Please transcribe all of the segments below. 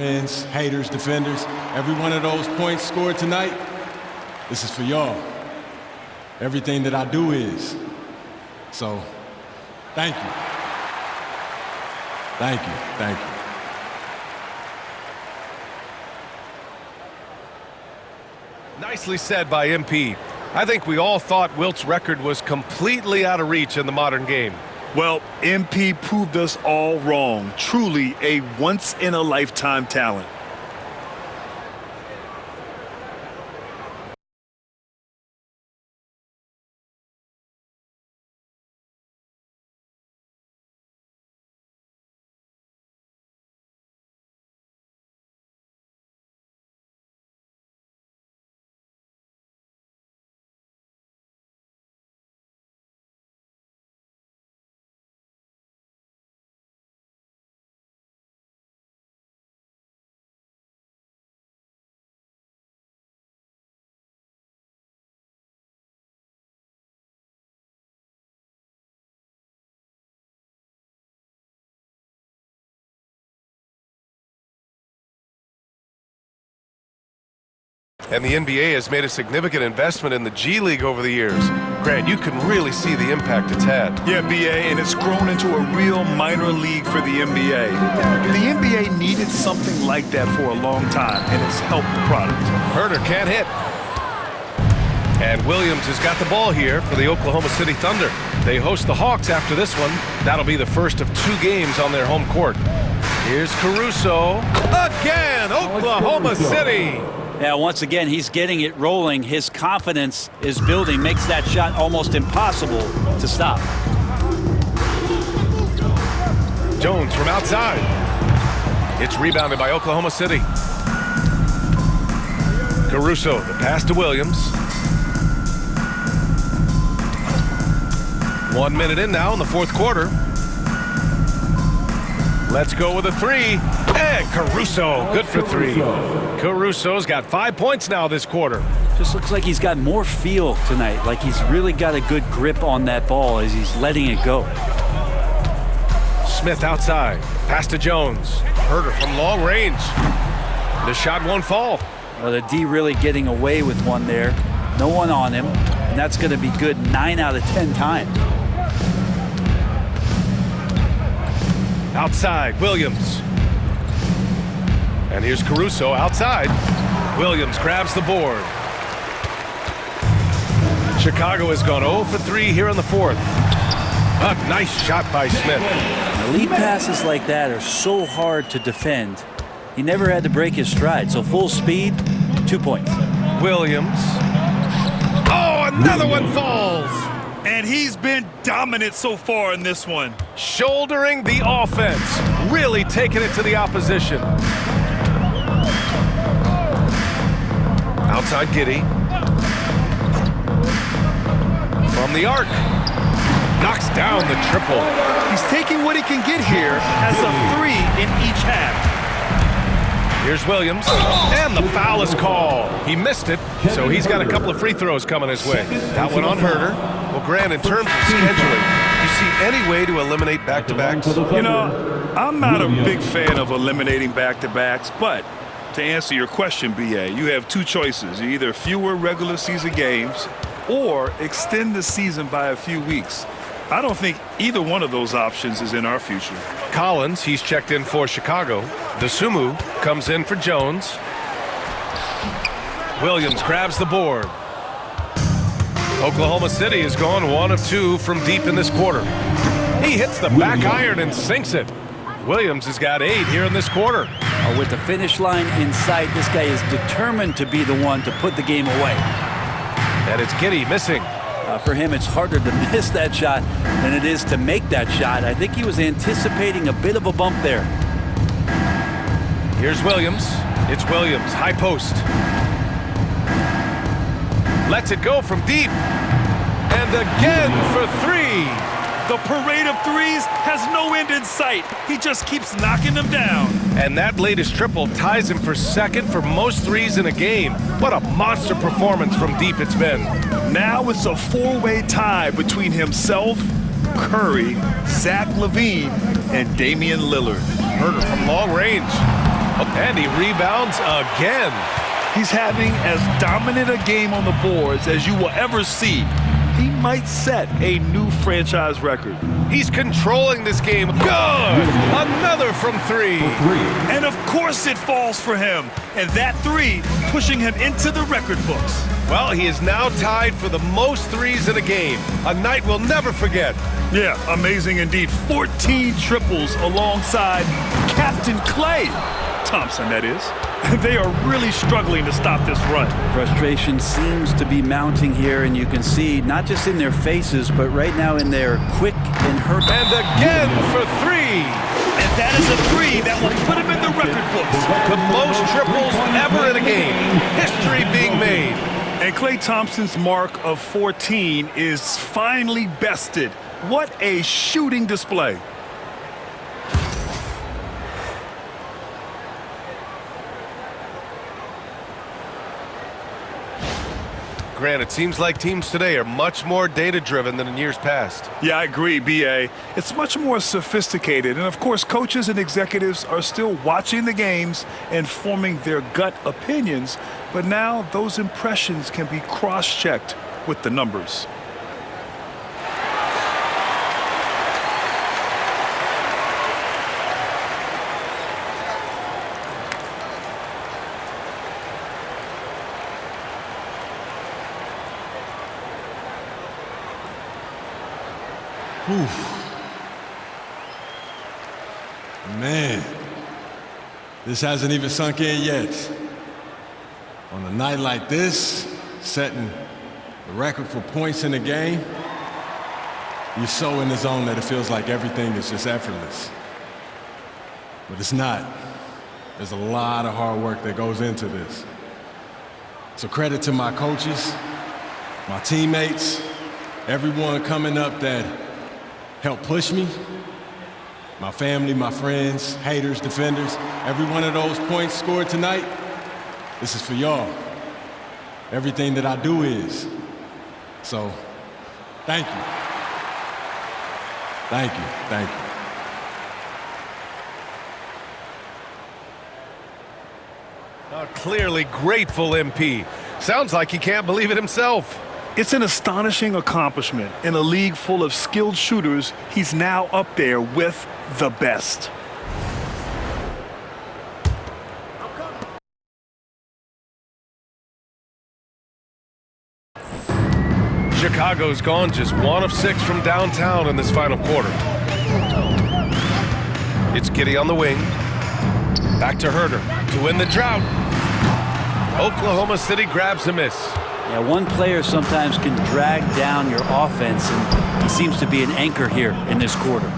Fans, haters, defenders, every one of those points scored tonight, this is for y'all. Everything that I do is. So, thank you. Thank you, thank you. Nicely said by MP. I think we all thought Wilt's record was completely out of reach in the modern game. Well, MP proved us all wrong. Truly a once-in-a-lifetime talent. And the NBA has made a significant investment in the G League over the years. Grant, you can really see the impact it's had. Yeah, BA, and it's grown into a real minor league for the NBA. The NBA needed something like that for a long time, and it's helped the product. Herter can't hit. And Williams has got the ball here for the Oklahoma City Thunder. They host the Hawks after this one. That'll be the first of 2 games on their home court. Here's Caruso. Again, Oklahoma City. Yeah, once again, he's getting it rolling. His confidence is building, makes that shot almost impossible to stop. Jones from outside. It's rebounded by Oklahoma City. Caruso, the pass to Williams. 1 minute in now in the fourth quarter. Let's go with a 3. And Caruso, good for 3. Caruso's got 5 points now this quarter. Just looks like he's got more feel tonight, like he's really got a good grip on that ball as he's letting it go. Smith outside, pass to Jones. Herter from long range. The shot won't fall. Well, the D really getting away with one there. No one on him, and that's going to be good 9 out of 10 times. Outside, Williams. And here's Caruso outside. Williams grabs the board. Chicago has gone 0 for 3 here in the fourth. A nice shot by Smith. Lead passes like that are so hard to defend. He never had to break his stride, so full speed, 2 points. Williams. Oh, another one falls. And he's been dominant so far in this one. Shouldering the offense, really taking it to the opposition. Outside Giddey. From the arc. Knocks down the triple. He's taking what he can get here as a 3 in each half. Here's Williams, and the foul is called. He missed it, so he's got a couple of free throws coming his way. That one on Herter. Well, Grant, in terms of scheduling, you see any way to eliminate back-to-backs? You know, I'm not a big fan of eliminating back-to-backs, but to answer your question, BA, you have 2 choices. Either fewer regular season games or extend the season by a few weeks. I don't think either one of those options is in our future. Collins, he's checked in for Chicago. Dosunmu comes in for Jones. Williams grabs the board. Oklahoma City has gone 1 of 2 from deep in this quarter. He hits the back iron and sinks it. Williams has got 8 here in this quarter. With the finish line in sight, this guy is determined to be the one to put the game away. And it's Giddey missing. For him, it's harder to miss that shot than it is to make that shot. I think he was anticipating a bit of a bump there. Here's Williams. It's Williams, high post. Lets it go from deep. And again for 3. The parade of threes has no end in sight. He just keeps knocking them down. And that latest triple ties him for second for most threes in a game. What a monster performance from deep it's been. Now it's a 4-way tie between himself, Curry, Zach LaVine, and Damian Lillard. Herter from long range. And he rebounds again. He's having as dominant a game on the boards as you will ever see. He might set a new franchise record. He's controlling this game. Good! Another from three. And of course it falls for him. And that three pushing him into the record books. Well, he is now tied for the most threes in a game. A night we'll never forget. Yeah, amazing indeed. 14 triples alongside Captain Klay Thompson, that is. They are really struggling to stop this run. Frustration seems to be mounting here, and you can see not just in their faces, but right now in their quick and hurt. And again for three. And that is a three that will put him in the record books. The most triples ever in a game. History being made. And Klay Thompson's mark of 14 is finally bested. What a shooting display. Grant, it seems like teams today are much more data-driven than in years past. Yeah, I agree, B.A. It's much more sophisticated. And, of course, coaches and executives are still watching the games and forming their gut opinions. But now those impressions can be cross-checked with the numbers. Man, this hasn't even sunk in yet. On a night like this, setting the record for points in the game, you're so in the zone that it feels like everything is just effortless. But it's not. There's a lot of hard work that goes into this. So credit to my coaches, my teammates, everyone coming up that helped push me, my family, my friends, haters, defenders. Every one of those points scored tonight, this is for y'all. Everything that I do is. So, thank you. Thank you, thank you. Clearly grateful MP. Sounds like he can't believe it himself. It's an astonishing accomplishment. In a league full of skilled shooters, he's now up there with the best. Chicago's gone just 1 of 6 from downtown in this final quarter. It's Giddey on the wing. Back to Huerter to win the drought. Oklahoma City grabs a miss. Yeah, one player sometimes can drag down your offense, and he seems to be an anchor here in this quarter.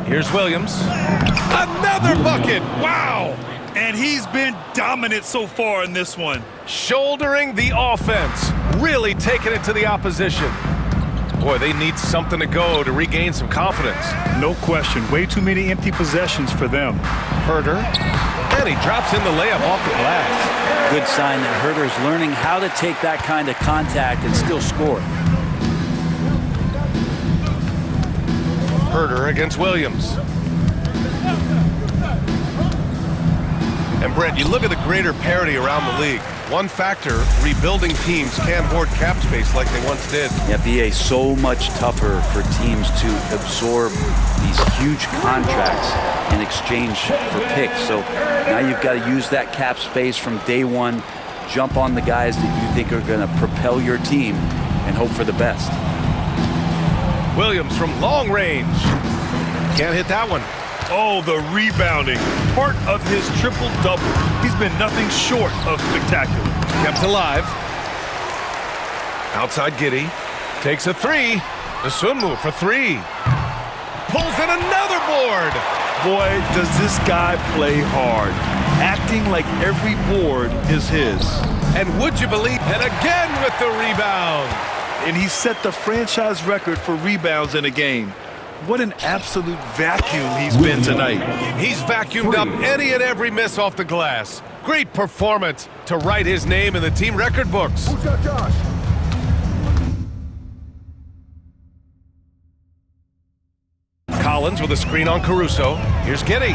Here's Williams. Another bucket! Wow! And he's been dominant so far in this one. Shouldering the offense. Really taking it to the opposition. Boy, they need something to go to regain some confidence. No question. Way too many empty possessions for them. Huerter. And he drops in the layup off the glass. Good sign that Huerter's learning how to take that kind of contact and still score. Huerter against Williams. And Brent, you look at the greater parity around the league. One factor, rebuilding teams can't hoard cap space like they once did. Yeah, BA, so much tougher for teams to absorb these huge contracts in exchange for picks. So now you've got to use that cap space from day one, jump on the guys that you think are going to propel your team, and hope for the best. Williams from long range. Can't hit that one. Oh, the rebounding. Part of his triple-double. He's been nothing short of spectacular. Kept alive. Outside Giddey. Takes a three. The swim move for three. Pulls in another board. Boy, does this guy play hard. Acting like every board is his. And would you believe, and again with the rebound. And he set the franchise record for rebounds in a game. What an absolute vacuum he's been tonight. He's vacuumed up any and every miss off the glass. Great performance to write his name in the team record books. Collins with a screen on Caruso. Here's Giddey.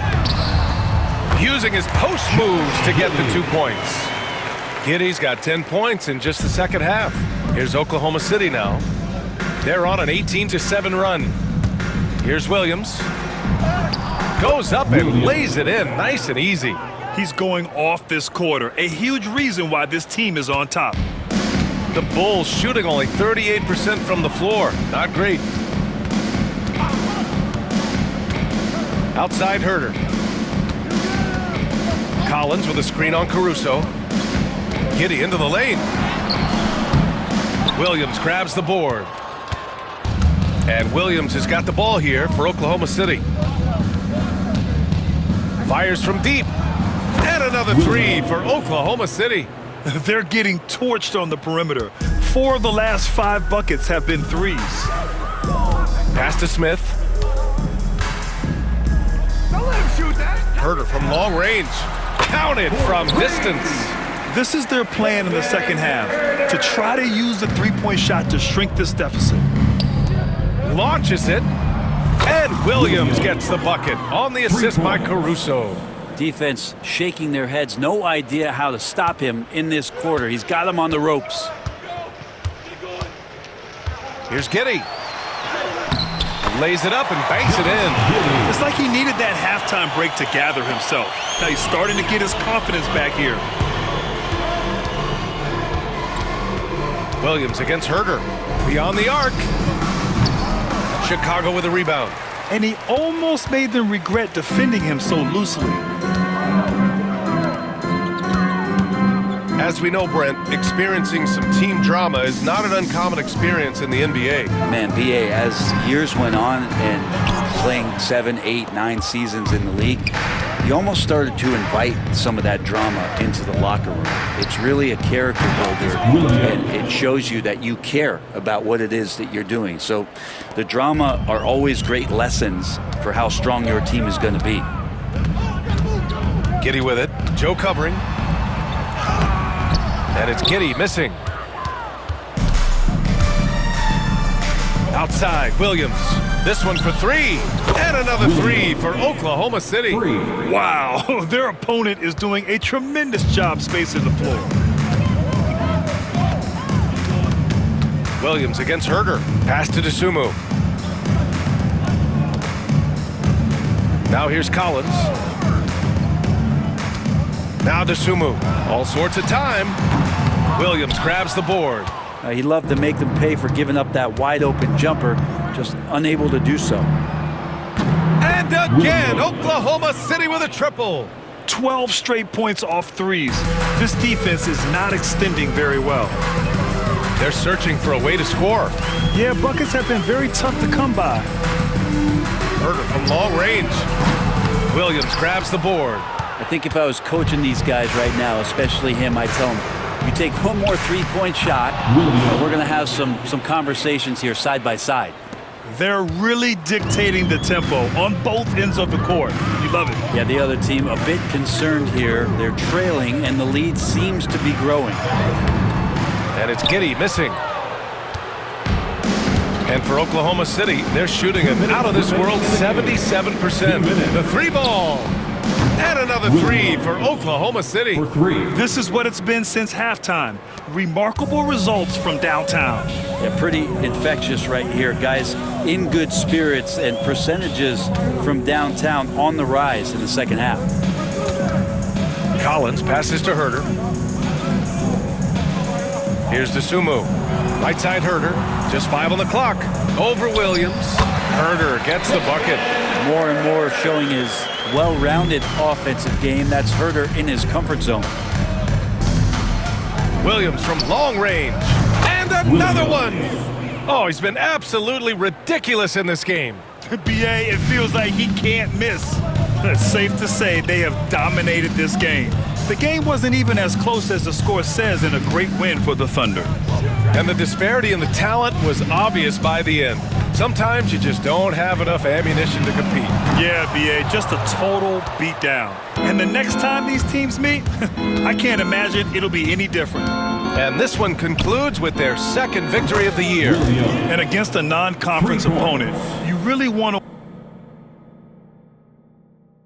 Using his post moves to get the 2 points. Giddey's got 10 points in just the second half. Here's Oklahoma City now. They're on an 18-7 run. Here's Williams. Goes up and lays it in nice and easy. He's going off this quarter, a huge reason why this team is on top. The Bulls shooting only 38% from the floor. Not great. Outside Herter. Collins with a screen on Caruso. Giddey into the lane. Williams grabs the board. And Williams has got the ball here for Oklahoma City. Fires from deep. And another three for Oklahoma City. They're getting torched on the perimeter. 4 of the last 5 buckets have been threes. Pass to Smith. Don't let him shoot that. Herter from long range. Counted from distance. This is their plan in the second half, to try to use the three-point shot to shrink this deficit. Launches it. And Williams gets the bucket on the assist by Caruso. Defense shaking their heads, no idea how to stop him in this quarter. He's got him on the ropes. Here's Giddey. Lays it up and banks it in. It's like he needed that halftime break to gather himself. Now he's starting to get his confidence back here. Williams against Herter. Beyond the arc. Chicago with a rebound. And he almost made them regret defending him so loosely. As we know, Brent, experiencing some team drama is not an uncommon experience in the NBA. Man, BA, as years went on and playing 7, 8, 9 seasons in the league, you almost started to invite some of that drama into the locker room. It's really a character builder, and it shows you that you care about what it is that you're doing. So the drama are always great lessons for how strong your team is going to be. Giddey with it. Joe covering. And it's Giddey missing. Outside, Williams. This one for 3. And another 3 for Oklahoma City. Wow, their opponent is doing a tremendous job spacing the floor. Williams against Herter. Pass to Dosunmu. Now here's Collins. Now Dosunmu. All sorts of time. Williams grabs the board. He'd love to make them pay for giving up that wide open jumper, just unable to do so. And again, Oklahoma City with a triple. 12 straight points off threes. This defense is not extending very well. They're searching for a way to score. Yeah, buckets have been very tough to come by. Herter from long range. Williams grabs the board. I think if I was coaching these guys right now, especially him, I'd tell him, you take one more three-point shot, we're going to have some conversations here side by side. They're really dictating the tempo on both ends of the court. You love it. Yeah, the other team a bit concerned here. They're trailing, and the lead seems to be growing. And it's Giddey missing. And for Oklahoma City, they're shooting an out-of-this-world 77%. The 3-ball. And another 3 for Oklahoma City. This is what it's been since halftime. Remarkable results from downtown. Yeah, pretty infectious right here. Guys in good spirits, and percentages from downtown on the rise in the second half. Collins passes to Herter. Here's Dosunmu. Right side Herter. Just 5 on the clock. Over Williams. Herter gets the bucket. More and more showing his well-rounded offensive game. That's Herter in his comfort zone. Williams from long range. And another one. Oh, he's been absolutely ridiculous in this game. BA, it feels like he can't miss. It's safe to say they have dominated this game. The game wasn't even as close as the score says in a great win for the Thunder. And the disparity in the talent was obvious by the end. Sometimes you just don't have enough ammunition to compete. Yeah, BA, just a total beatdown. And the next time these teams meet, I can't imagine it'll be any different. And this one concludes with their second victory of the year. And against a non-conference opponent, you really want to